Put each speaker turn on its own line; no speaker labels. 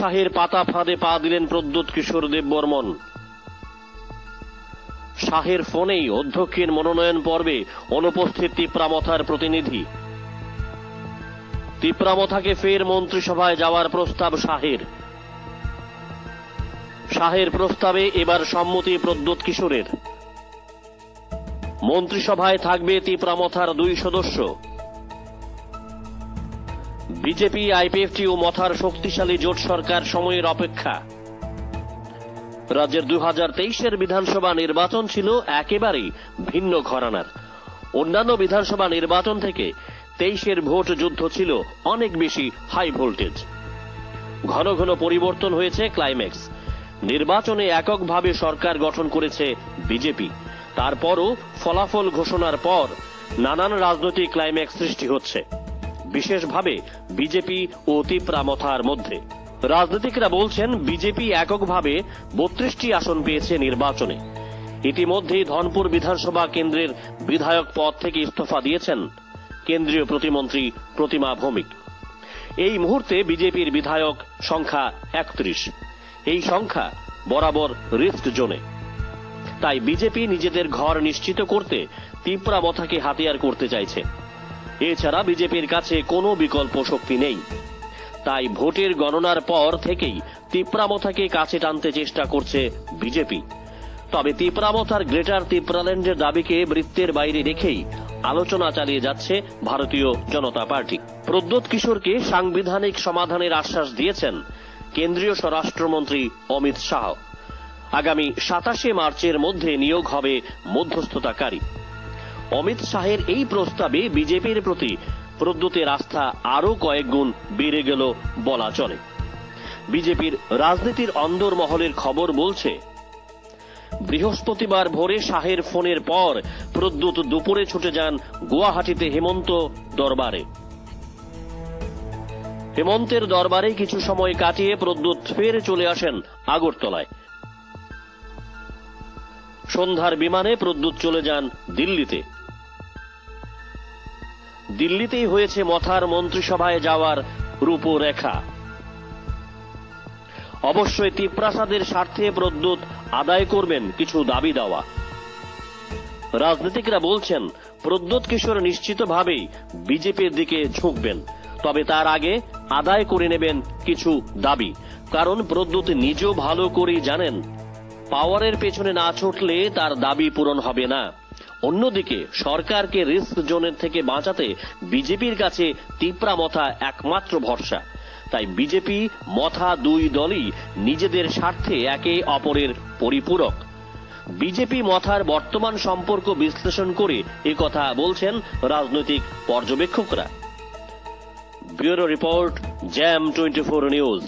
শাহের পাতা ফাঁদে পা দিলেন প্রদ্যোৎ কিশোর দেববর্মন। শাহের ফোনেই অধ্যক্ষের মনোনয়ন পর্বে অনুপস্থিত তিপ্রামথার প্রতিনিধি। তিপ্রামথাকে ফের মন্ত্রিসভায় যাওয়ার প্রস্তাব শাহের। শাহের প্রস্তাবে এবার সম্মতি প্রদ্যোৎ কিশোরের। মন্ত্রিসভায় থাকবে তিপ্রামথার 2 সদস্য। বিজেপি, আইপিএফটি ও মথার শক্তিশালী জোট সরকার সময়ের অপেক্ষা। রাজ্যের 2023-এর বিধানসভা নির্বাচন ছিল একেবারেই ভিন্ন ঘরানার। অন্যান্য বিধানসভা নির্বাচন থেকে 23-এর ভোট যুদ্ধ ছিল অনেক বেশি হাই ভোল্টেজ। ঘন ঘন পরিবর্তন হয়েছে ক্লাইম্যাক্স। নির্বাচনে এককভাবে সরকার গঠন করেছে বিজেপি। তারপরও ফলাফল ঘোষণার পর নানান রাজনৈতিক ক্লাইম্যাক্স সৃষ্টি হচ্ছে, বিশেষভাবে বিজেপি ও তিপ্রামথার মধ্যে। রাজনীতিকরা বলছেন বিজেপি এককভাবে 32টি আসন পেয়েছে নির্বাচনে। ইতিমধ্যেই ধনপুর বিধানসভা কেন্দ্রের বিধায়ক পদ থেকে ইস্তফা দিয়েছেন কেন্দ্রীয় প্রতিমন্ত্রী প্রতিমা ভৌমিক। এই মুহূর্তে বিজেপির বিধায়ক সংখ্যা 31। এই সংখ্যা বরাবর রিস্ক জোনে। তাই বিজেপি নিজেদের ঘর নিশ্চিত করতে তিপ্রামথাকে হাতিয়ার করতে চাইছে। এছাড়া বিজেপির কাছে কোনো বিকল্প শক্তি নেই। তাই ভোটের গণনার পর থেকেই তিপ্রামথাকে কাছে টানতে চেষ্টা করছে বিজেপি। তবে তিপ্রামথার গ্রেটার তিপ্রাল্যান্ডের দাবিকে বৃত্তের বাইরে রেখেই আলোচনা চালিয়ে যাচ্ছে ভারতীয় জনতা পার্টি। প্রদ্যোৎ কিশোরকে সাংবিধানিক সমাধানের আশ্বাস দিয়েছেন কেন্দ্রীয় স্বরাষ্ট্রমন্ত্রী অমিত শাহ। আগামী 27 মার্চের মধ্যে নিয়োগ হবে মধ্যস্থতাকারী। অমিত শাহের এই প্রস্তাবে বিজেপির প্রতি প্রদ্যোতের আস্থা আরো কয়েক গুণ বেড়ে গেল বলা চলে। বিজেপির রাজনীতির অন্দরমহলের খবর বলছে, বৃহস্পতিবার ভোরে শাহের ফোনের পর প্রদ্যোৎ দুপুরে ছুটে যান গুয়াহাটিতে হেমন্ত দরবারে। হেমন্তের দরবারে কিছু সময় কাটিয়ে প্রদ্যোৎ ফের চলে আসেন আগরতলায়। সন্ধ্যার বিমানে প্রদ্যোৎ চলে যান দিল্লিতে। দিল্লিতেই হয়েছে মথার মন্ত্রিসভায় যাওয়ার রূপরেখা। অবশ্যই তিপ্রাসাদের স্বার্থে প্রদ্যোৎ আদায় করবেন কিছু দাবি দাওয়া। রাজনীতিকরা বলছেন প্রদ্যোৎ কিশোর নিশ্চিতভাবেই বিজেপির দিকে ঝুঁকবেন, তবে তার আগে আদায় করে নেবেন কিছু দাবি। কারণ প্রদ্যোৎ নিজেও ভালো করেই জানেন পাওয়ারের পেছনে না ছুটলে তার দাবি পূরণ হবে না। অন্যদিকে সরকারকে রিস্ক জোনের থেকে বাঁচাতে বিজেপির কাছে তিপ্রামথা একমাত্র ভরসা। তাই বিজেপি মথা 2 দলই নিজেদের স্বার্থে একে অপরের পরিপূরক। বিজেপি মথার বর্তমান সম্পর্ক বিশ্লেষণ করে একথা বলছেন রাজনৈতিক পর্যবেক্ষকরা। ব্যুরো রিপোর্ট, জ্যাম 24 নিউজ।